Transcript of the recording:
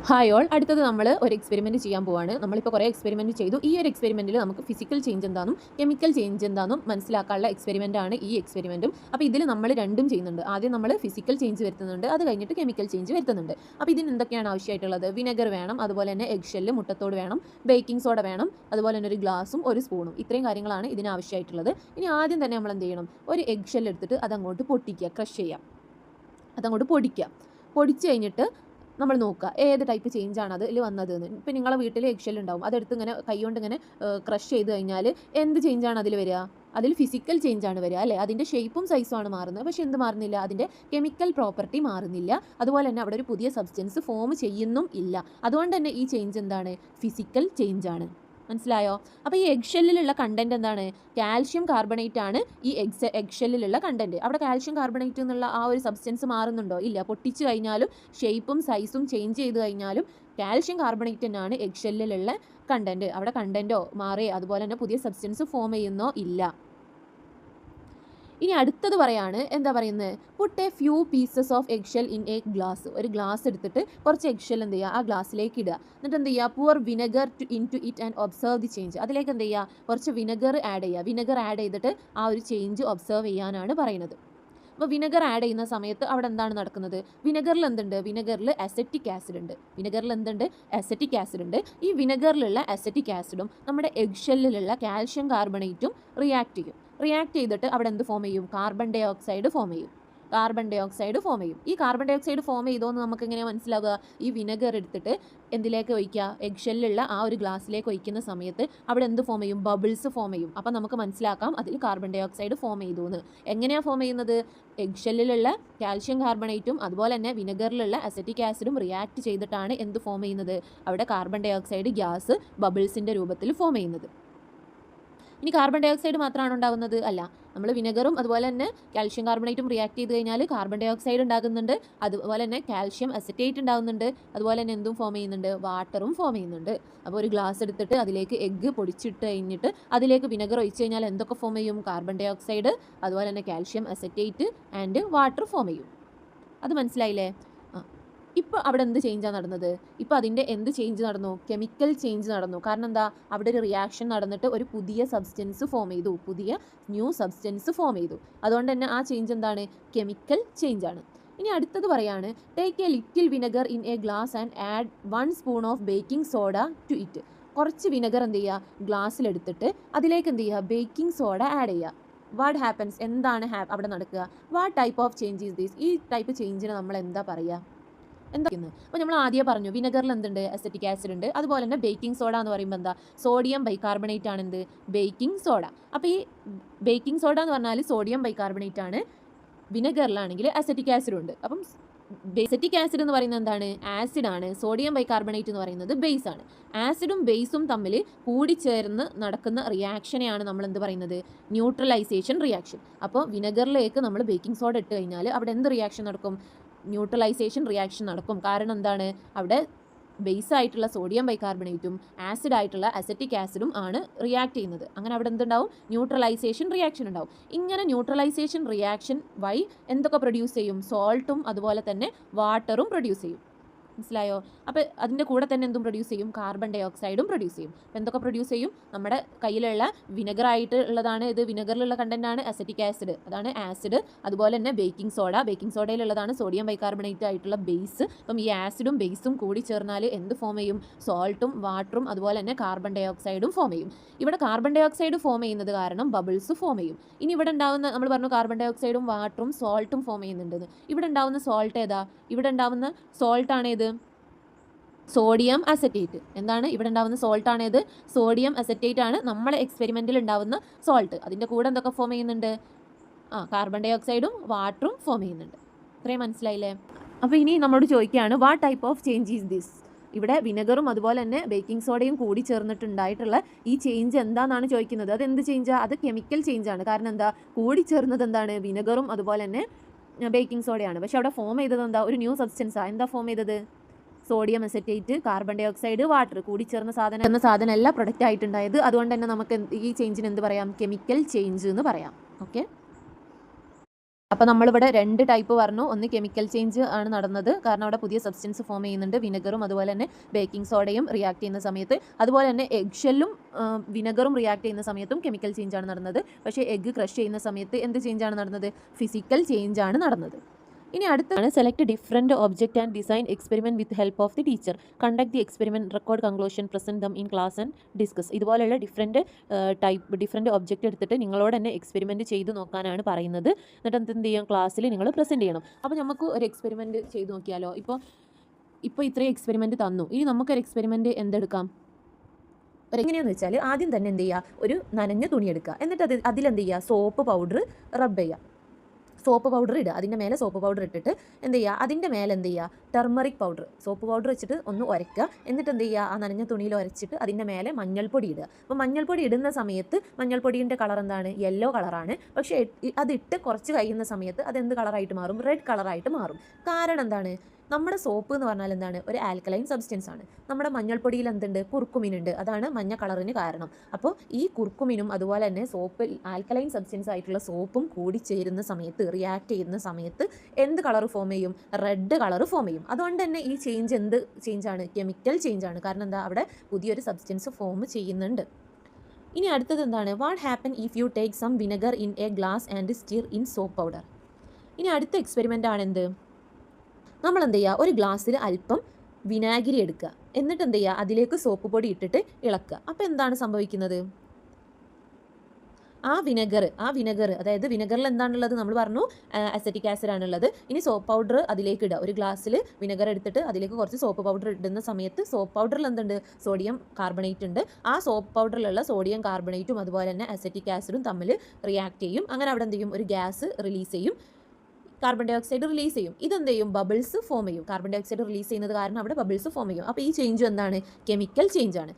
Hi all, അടുത്തത് നമ്മൾ ഒരു എക്സ്പെരിമെൻറ്റ് ചെയ്യാൻ പോവാണ്. നമ്മളിപ്പോൾ കുറേ എക്സ്പെരിമെൻറ്റ് ചെയ്തു. ഈ ഒരു എക്സ്പെരിമെൻറ്റിൽ നമുക്ക് ഫിസിക്കൽ ചേഞ്ച് എന്താണെന്നും കെമിക്കൽ ചേഞ്ച് എന്താണെന്നും മനസ്സിലാക്കാനുള്ള എക്സ്പെരിമെൻറ്റാണ് ഈ എക്സ്പെരിമെൻറ്റും. അപ്പോൾ ഇതിൽ നമ്മൾ രണ്ടും ചെയ്യുന്നുണ്ട്. ആദ്യം നമ്മൾ ഫിസിക്കൽ ചേഞ്ച് വരുത്തുന്നുണ്ട്, അത് കഴിഞ്ഞിട്ട് കെമിക്കൽ ചേഞ്ച് വരുത്തുന്നുണ്ട്. അപ്പോൾ ഇതിന് എന്തൊക്കെയാണ് ആവശ്യമായിട്ടുള്ളത്? വിനെഗർ വേണം, അതുപോലെ തന്നെ എഗ് ഷെല്ല് മുട്ടത്തോട് വേണം, ബേക്കിംഗ് സോഡ വേണം, അതുപോലെ തന്നെ ഒരു ഗ്ലാസും ഒരു സ്പൂണും. ഇത്രയും കാര്യങ്ങളാണ് ഇതിന് ആവശ്യമായിട്ടുള്ളത്. ഇനി ആദ്യം തന്നെ നമ്മൾ എന്ത് ചെയ്യണം? ഒരു എഗ് ഷെല്ല് എടുത്തിട്ട് അതങ്ങോട്ട് പൊട്ടിക്കുക, ക്രഷ് ചെയ്യുക, അതങ്ങോട്ട് പൊടിക്കുക. പൊടിച്ച് കഴിഞ്ഞിട്ട് നമ്മൾ നോക്കുക ഏത് ടൈപ്പ് ചേഞ്ചാണ് അതിൽ വന്നതെന്ന്. ഇപ്പം നിങ്ങളെ വീട്ടിൽ എഗ് ഉണ്ടാവും, അതെടുത്ത് ഇങ്ങനെ കൈകൊണ്ട് ഇങ്ങനെ ക്രഷ് ചെയ്ത് കഴിഞ്ഞാൽ എന്ത് ചേഞ്ചാണ് അതിൽ വരിക? അതിൽ ഫിസിക്കൽ ചേഞ്ചാണ് വരിക, അല്ലേ? അതിൻ്റെ ഷേപ്പും സൈസും ആണ് മാറുന്നത്. പക്ഷേ എന്ത് മാറുന്നില്ല? അതിൻ്റെ കെമിക്കൽ പ്രോപ്പർട്ടി മാറുന്നില്ല. അതുപോലെ തന്നെ അവിടെ ഒരു പുതിയ സബ്സ്റ്റൻസ് ഫോം ചെയ്യുന്നും ഇല്ല. അതുകൊണ്ട് തന്നെ ഈ ചേഞ്ച് എന്താണ്? ഫിസിക്കൽ ചേഞ്ചാണ്. മനസ്സിലായോ? അപ്പോൾ ഈ എഗ് ഷെല്ലിലുള്ള കണ്ടൻറ്റ് എന്താണ്? കാൽഷ്യം കാർബണേറ്റ് ആണ് ഈ എഗ് ഷെല്ലിലുള്ള കണ്ടൻറ്റ്. അവിടെ കാൽഷ്യം കാർബണേറ്റ് എന്നുള്ള ആ ഒരു സബ്സ്റ്റൻസ് മാറുന്നുണ്ടോ? ഇല്ല. പൊട്ടിച്ച് കഴിഞ്ഞാലും ഷേപ്പും സൈസും ചേഞ്ച് ചെയ്ത് കഴിഞ്ഞാലും കാൽഷ്യം കാർബണേറ്റ് തന്നെയാണ് എഗ് ഷെല്ലിലുള്ള കണ്ടൻറ്റ്. അവിടെ കണ്ടൻറ്റോ മാറി അതുപോലെ തന്നെ പുതിയ സബ്സ്റ്റൻസ് ഫോം ചെയ്യുന്നോ ഇല്ല. ഇനി അടുത്തത് പറയാണ്, എന്താ പറയുന്നത്? Put a few pieces of egg shell in a glass. ഒരു ഗ്ലാസ് എടുത്തിട്ട് കുറച്ച് എഗ് ഷെൽ എന്ത് ചെയ്യുക? ആ ഗ്ലാസ്സിലേക്ക് ഇടുക. എന്നിട്ട് എന്ത് ചെയ്യുക? Pour vinegar into it and observe the change. അതിലേക്ക് എന്ത് ചെയ്യുക? കുറച്ച് വിനെഗർ ആഡ് ചെയ്യുക. വിനെഗർ ആഡ് ചെയ്തിട്ട് ആ ഒരു ചേഞ്ച് ഒബ്സർവ് ചെയ്യാനാണ് പറയുന്നത്. അപ്പോൾ വിനെഗർ ആഡ് ചെയ്യുന്ന സമയത്ത് അവിടെ എന്താണ് നടക്കുന്നത്? വിനെഗറിൽ എന്തുണ്ട്? വിനെഗറിൽ അസറ്റിക് ആസിഡ് ഉണ്ട്. വിനെഗറിൽ എന്തുണ്ട്? അസറ്റിക് ആസിഡ് ഉണ്ട്. ഈ വിനെഗറിലുള്ള അസറ്റിക് ആസിഡും നമ്മുടെ എഗ് ഷെല്ലിലുള്ള കാൽഷ്യം കാർബണേറ്റും റിയാക്ട് ചെയ്യും. റിയാക്ട് ചെയ്തിട്ട് അവിടെ എന്ത് ഫോം ചെയ്യും? കാർബൺ ഡൈ ഓക്സൈഡ് ഫോം ചെയ്യും. കാർബൺ ഡൈ ഓക്സൈഡ് ഫോം ചെയ്യും. ഈ കാർബൺ ഡൈ ഓക്സൈഡ് ഫോം ചെയ്തോന്ന് നമുക്ക് എങ്ങനെയാണ് മനസ്സിലാവുക? ഈ വിനെഗർ എടുത്തിട്ട് എന്തിലേക്ക് ഒഴിക്കുക? എഗ് ഷെല്ലുള്ള ആ ഒരു ഗ്ലാസ്സിലേക്ക് ഒഴിക്കുന്ന സമയത്ത് അവിടെ എന്ത് ഫോം ചെയ്യും? ബബിൾസ് ഫോം ചെയ്യും. അപ്പം നമുക്ക് മനസ്സിലാക്കാം അതിൽ കാർബൺ ഡൈ ഓക്സൈഡ് ഫോം ചെയ്തു എന്ന്. എങ്ങനെയാണ് ഫോം ചെയ്യുന്നത്? എഗ് ഷെല്ലിലുള്ള കാൽഷ്യം കാർബണേറ്റും അതുപോലെ തന്നെ വിനെഗറിലുള്ള അസറ്റിക് ആസിഡും റിയാക്ട് ചെയ്തിട്ടാണ് എന്ത് ഫോം ചെയ്യുന്നത്? അവിടെ കാർബൺ ഡൈ ഓക്സൈഡ് ഗ്യാസ് ബബിൾസിൻ്റെ രൂപത്തിൽ ഫോം ചെയ്യുന്നത്. ഇനി കാർബൺ ഡൈ ഓക്സൈഡ് മാത്രമാണ് ഉണ്ടാകുന്നത്? അല്ല. നമ്മൾ വിനെഗറും അതുപോലെ തന്നെ കാൽഷ്യം കാർബണേറ്റും റിയാക്ട് ചെയ്ത് കഴിഞ്ഞാൽ കാർബൺ ഡൈ ഓക്സൈഡ് ഉണ്ടാകുന്നുണ്ട്, അതുപോലെ തന്നെ കാൽഷ്യം അസറ്റേറ്റ് ഉണ്ടാകുന്നുണ്ട്, അതുപോലെ തന്നെ എന്തും ഫോം ചെയ്യുന്നുണ്ട്? വാട്ടറും ഫോം ചെയ്യുന്നുണ്ട്. അപ്പോൾ ഒരു ഗ്ലാസ് എടുത്തിട്ട് അതിലേക്ക് എഗ്ഗ് പൊടിച്ചിട്ട് കഴിഞ്ഞിട്ട് അതിലേക്ക് വിനെഗർ ഒഴിച്ച് കഴിഞ്ഞാൽ എന്തൊക്കെ ഫോം ചെയ്യും? കാർബൺ ഡൈ ഓക്സൈഡ്, അതുപോലെ തന്നെ calcium acetate and water form ചെയ്യും. അത് മനസ്സിലായില്ലേ? ഇപ്പോൾ അവിടെ എന്ത് ചേഞ്ചാണ് നടന്നത്? ഇപ്പോൾ അതിൻ്റെ എന്ത് ചേഞ്ച് നടന്നു? കെമിക്കൽ ചേഞ്ച് നടന്നു. കാരണം എന്താ? അവിടെ ഒരു റിയാക്ഷൻ നടന്നിട്ട് ഒരു പുതിയ സബ്സ്റ്റൻസ് ഫോം ചെയ്തു, പുതിയ ന്യൂ സബ്സ്റ്റൻസ് ഫോം ചെയ്തു. അതുകൊണ്ട് തന്നെ ആ ചേഞ്ച് എന്താണ്? കെമിക്കൽ ചേഞ്ച് ആണ്. ഇനി അടുത്തത് പറയാണ്, take a little vinegar in a glass and add 1 spoon of baking soda to it. കുറച്ച് വിനെഗർ എന്ത് ചെയ്യുക? ഗ്ലാസ്സിലെടുത്തിട്ട് അതിലേക്ക് എന്ത് ചെയ്യുക? ബേക്കിംഗ് സോഡ ആഡ് ചെയ്യുക. What happens? എന്താണ് അവിടെ നടക്കുക? What type of change is this? ഈ ടൈപ്പ് ചേഞ്ചിന് നമ്മൾ എന്താ പറയുക? എന്തൊക്കെയാണ്? അപ്പോൾ നമ്മൾ ആദ്യം പറഞ്ഞു വിനെഗറിൽ എന്തുണ്ട്? അസറ്റിക് ആസിഡ് ഉണ്ട്. അതുപോലെ തന്നെ ബേക്കിംഗ് സോഡ എന്ന് പറയുമ്പോൾ എന്താ? സോഡിയം ബൈകാർബണേറ്റ് ആണ് എന്ത്? Baking soda. അപ്പോൾ ഈ ബേക്കിംഗ് സോഡ എന്ന് പറഞ്ഞാൽ സോഡിയം ബൈകാർബണേറ്റ് ആണ്. വിനെഗറിലാണെങ്കിൽ അസറ്റിക് ആസിഡ് ഉണ്ട്. അപ്പം അസറ്റിക് ആസിഡ് എന്ന് പറയുന്നത് എന്താണ്? ആസിഡാണ്. സോഡിയം ബൈകാർബണേറ്റ് എന്ന് പറയുന്നത് ബേസ് ആണ്. ആസിഡും ബേസും തമ്മിൽ കൂടിച്ചേർന്ന് നടക്കുന്ന റിയാക്ഷനെയാണ് നമ്മൾ എന്ത് പറയുന്നത്? Neutralisation reaction. അപ്പോൾ വിനെഗറിലേക്ക് നമ്മൾ ബേക്കിംഗ് സോഡ ഇട്ട് കഴിഞ്ഞാൽ അവിടെ എന്ത് റിയാക്ഷൻ നടക്കും? ന്യൂട്രലൈസേഷൻ റിയാക്ഷൻ നടക്കും. കാരണം എന്താണ്? അവിടെ ബേസ് ആയിട്ടുള്ള സോഡിയം ബൈകാർബണേറ്റും ആസിഡ് ആയിട്ടുള്ള അസറ്റിക് ആസിഡും ആണ് റിയാക്ട് ചെയ്യുന്നത്. അങ്ങനെ അവിടെ എന്തുണ്ടാവും? ന്യൂട്രലൈസേഷൻ റിയാക്ഷൻ ഉണ്ടാവും. ഇങ്ങനെ ന്യൂട്രലൈസേഷൻ റിയാക്ഷൻ വഴി എന്തൊക്കെ പ്രൊഡ്യൂസ് ചെയ്യും? സോൾട്ടും അതുപോലെ തന്നെ വാട്ടറും പ്രൊഡ്യൂസ് ചെയ്യും. മനസ്സിലായോ? അപ്പോൾ അതിൻ്റെ കൂടെ തന്നെ എന്തും പ്രൊഡ്യൂസ് ചെയ്യും? കാർബൺ ഡൈ ഓക്സൈഡും പ്രൊഡ്യൂസ് ചെയ്യും. അപ്പോൾ എന്തൊക്കെ പ്രൊഡ്യൂസ് ചെയ്യും? നമ്മുടെ കയ്യിലുള്ള വിനെഗറായിട്ട് ഉള്ളതാണ് ഇത്. വിനെഗറിലുള്ള കണ്ടൻറ്റാണ് അസറ്റിക് ആസിഡ്, അതാണ് ആസിഡ്. അതുപോലെ തന്നെ ബേക്കിംഗ് സോഡ, ബേക്കിംഗ് സോഡയിലുള്ളതാണ് സോഡിയം ബൈകാർബണേറ്റ് ആയിട്ടുള്ള ബേസ്. അപ്പം ഈ ആസിഡും ബേസും കൂടി ചേർന്നാൽ എന്ത് ഫോം ചെയ്യും? സോൾട്ടും വാട്ടറും അതുപോലെ തന്നെ കാർബൺ ഡൈ ഓക്സൈഡും ഫോം ചെയ്യും. ഇവിടെ കാർബൺ ഡൈ ഓക്സൈഡ് ഫോം ചെയ്യുന്നത് കാരണം ബബിൾസ് ഫോം ചെയ്യും. ഇനി ഇവിടെ ഉണ്ടാവുന്ന, നമ്മൾ പറഞ്ഞു കാർബൺ ഡൈ ഓക്സൈഡും വാട്ടറും സോൾട്ടും ഫോം ചെയ്യുന്നുണ്ടെന്ന്. ഇവിടെ ഉണ്ടാവുന്ന സോൾട്ട് ഏതാ? ഇവിടെ ഉണ്ടാവുന്ന സോൾട്ടാണ് ഏത്? Sodium acetate. എന്താണ് ഇവിടെ ഉണ്ടാവുന്ന സോൾട്ടാണ് ഏത്? സോഡിയം അസറ്റേറ്റ് ആണ് നമ്മളെ എക്സ്പെരിമെൻറ്റിൽ ഉണ്ടാവുന്ന സോൾട്ട്. അതിൻ്റെ കൂടെ എന്തൊക്കെ ഫോം ചെയ്യുന്നുണ്ട്? കാർബൺ ഡൈ ഓക്സൈഡും വാട്ടറും ഫോം ചെയ്യുന്നുണ്ട്. ഇത്രയും മനസ്സിലായില്ലേ? അപ്പോൾ ഇനി നമ്മളോട് ചോദിക്കുകയാണ്, what type of change is this? ഇവിടെ വിനെഗറും അതുപോലെ തന്നെ ബേക്കിംഗ് സോഡയും കൂടി ചേർന്നിട്ടുണ്ടായിട്ടുള്ള ഈ ചേഞ്ച് എന്താണെന്നാണ് ചോദിക്കുന്നത്. അത് എന്ത് ചേഞ്ചാണ്? അത് കെമിക്കൽ ചേഞ്ചാണ്. കാരണം എന്താ? കൂടി ചേർന്നത് എന്താണ്? വിനെഗറും അതുപോലെ തന്നെ ബേക്കിംഗ് സോഡയാണ്. പക്ഷെ അവിടെ ഫോം ചെയ്തത് എന്താ? ഒരു ന്യൂ സബ്സ്റ്റൻസാണ്. എന്താ ഫോം ചെയ്തത്? Sodium acetate, carbon dioxide, water കൂടി ചേർന്ന സാധനമല്ല പ്രൊഡക്റ്റ് ആയിട്ടുണ്ടായത്. അതുകൊണ്ട് തന്നെ നമുക്ക് ഈ ചേഞ്ചിന് എന്ത് പറയാം? കെമിക്കൽ ചേഞ്ച് എന്ന് പറയാം. ഓക്കെ. അപ്പോൾ നമ്മളിവിടെ 2 ടൈപ്പ് പറഞ്ഞു. ഒന്ന് കെമിക്കൽ ചേഞ്ച് ആണ് നടന്നത്, കാരണം അവിടെ പുതിയ സബ്സ്റ്റൻസ് ഫോം ചെയ്യുന്നുണ്ട്, വിനെഗറും അതുപോലെ തന്നെ ബേക്കിംഗ് സോഡയും റിയാക്ട് ചെയ്യുന്ന സമയത്ത്. അതുപോലെ തന്നെ എഗ് ഷെല്ലും വിനെഗറും റിയാക്ട് ചെയ്യുന്ന സമയത്തും കെമിക്കൽ ചേഞ്ച് ആണ് നടന്നത്. പക്ഷേ എഗ്ഗ് ക്രഷ് ചെയ്യുന്ന സമയത്ത് എന്ത് ചേഞ്ച് ആണ് നടന്നത്? ഫിസിക്കൽ ചേഞ്ച് ആണ് നടന്നത്. ഇനി അടുത്താണ് select different object and design experiment with help of the teacher, conduct the experiment, record conclusion, present them in class and discuss. ഇതുപോലെയുള്ള ഡിഫറെൻറ്റ് ഒബ്ജക്റ്റ് എടുത്തിട്ട് നിങ്ങളോട് തന്നെ എക്സ്പെരിമെൻറ്റ് ചെയ്ത് നോക്കാനാണ് പറയുന്നത്. എന്നിട്ട് എന്ത് ചെയ്യണം? ക്ലാസ്സിൽ നിങ്ങൾ പ്രസൻറ്റ് ചെയ്യണം. അപ്പോൾ നമുക്ക് ഒരു എക്സ്പെരിമെൻറ്റ് ചെയ്ത് നോക്കിയാലോ? ഇപ്പോൾ ഇത്രയും എക്സ്പെരിമെൻറ്റ് തന്നു. ഇനി നമുക്കൊരു എക്സ്പെരിമെൻറ്റ് എന്തെടുക്കാം? എങ്ങനെയാണെന്ന് വെച്ചാൽ ആദ്യം തന്നെ എന്ത് ചെയ്യുക? ഒരു നനഞ്ഞ തുണി എടുക്കുക. എന്നിട്ട് അതിലെന്ത് ചെയ്യുക? സോപ്പ് പൗഡർ റബ്ബ് ചെയ്യുക. സോപ്പ് പൗഡർ ഇടുക. അതിൻ്റെ മേലെ സോപ്പ് പൗഡർ ഇട്ടിട്ട് എന്ത് ചെയ്യുക? അതിൻ്റെ മേലെ എന്ത് ചെയ്യുക? ടർമറിക് പൗഡർ, സോപ്പ് പൗഡർ വെച്ചിട്ട് ഒന്ന് ഉരയ്ക്കുക. എന്നിട്ട് എന്ത് ചെയ്യുക? ആ നനഞ്ഞ തുണിയിൽ ഉരച്ചിട്ട് അതിൻ്റെ മേലെ മഞ്ഞൾപ്പൊടി ഇടുക. അപ്പോൾ മഞ്ഞൾപ്പൊടി ഇടുന്ന സമയത്ത് മഞ്ഞൾപ്പൊടിൻ്റെ കളർ എന്താണ്? യെല്ലോ കളറാണ്. പക്ഷേ അതിട്ട് കുറച്ച് കഴിയുന്ന സമയത്ത് അതെന്ത് കളറായിട്ട് മാറും? റെഡ് കളറായിട്ട് മാറും. കാരണം എന്താണ്? നമ്മുടെ സോപ്പ് എന്ന് പറഞ്ഞാൽ എന്താണ്? ഒരു ആൽക്കലൈൻ സബ്സ്റ്റൻസ് ആണ്. നമ്മുടെ മഞ്ഞൾപ്പൊടിയിൽ എന്തുണ്ട്? കുർക്കുമിൻ ഉണ്ട്. അതാണ് മഞ്ഞ കളറിന് കാരണം. അപ്പോൾ ഈ കുർക്കുമിനും അതുപോലെ തന്നെ സോപ്പിൽ ആൽക്കലൈൻ സബ്സ്റ്റൻസ് ആയിട്ടുള്ള സോപ്പും കൂടി ചേരുന്ന സമയത്ത്, റിയാക്ട് ചെയ്യുന്ന സമയത്ത് എന്ത് കളർ ഫോം ചെയ്യും? റെഡ് കളർ ഫോം ചെയ്യും. അതുകൊണ്ട് തന്നെ ഈ ചേഞ്ച് എന്ത് ചേഞ്ചാണ്? കെമിക്കൽ ചേഞ്ചാണ്. കാരണം എന്താ? അവിടെ പുതിയൊരു സബ്സ്റ്റൻസ് ഫോം ചെയ്യുന്നുണ്ട്. ഇനി അടുത്തത് എന്താണ്? What happen if you take some vinegar in a glass and stir in soap powder. ഇനി അടുത്ത എക്സ്പെരിമെൻ്റ് ആണ് എന്ത്? നമ്മൾ എന്ത് ചെയ്യുക? ഒരു ഗ്ലാസ്സിൽ അല്പം വിനാഗിരി എടുക്കുക. എന്നിട്ട് എന്ത് ചെയ്യുക? അതിലേക്ക് സോപ്പ് പൊടി ഇട്ടിട്ട് ഇളക്കുക. അപ്പോൾ എന്താണ് സംഭവിക്കുന്നത്? ആ വിനെഗർ അതായത് വിനെഗറിൽ എന്താണുള്ളത്? നമ്മൾ പറഞ്ഞു അസറ്റിക് ആസിഡ് ആണുള്ളത്. ഇനി സോപ്പ് പൗഡർ അതിലേക്ക് ഇടുക. ഒരു ഗ്ലാസ്സിൽ വിനെഗർ എടുത്തിട്ട് അതിലേക്ക് കുറച്ച് സോപ്പ് പൗഡർ ഇടുന്ന സമയത്ത് സോപ്പ് പൗഡറിൽ എന്തുണ്ട്? സോഡിയം കാർബണേറ്റ് ഉണ്ട്. ആ സോപ്പ് പൗഡറിലുള്ള സോഡിയം കാർബണേറ്റും അതുപോലെ തന്നെ അസറ്റിക് ആസിഡും തമ്മിൽ റിയാക്ട് ചെയ്യും. അങ്ങനെ അവിടെ എന്ത് ചെയ്യും? ഒരു ഗ്യാസ് റിലീസ് ചെയ്യും, കാർബൺ ഡൈ ഓക്സൈഡ് റിലീസ് ചെയ്യും. ഇതെന്ത് ചെയ്യും? ബബിൾസ് ഫോം ചെയ്യും. കാർബൺ ഡൈ ഓക്സൈഡ് റിലീസ് ചെയ്യുന്നത് കാരണം അവിടെ ബബിൾസ് ഫോം ചെയ്യും. അപ്പോൾ ഈ ചേഞ്ച് എന്താണ്? കെമിക്കൽ ചേഞ്ച് ആണ്.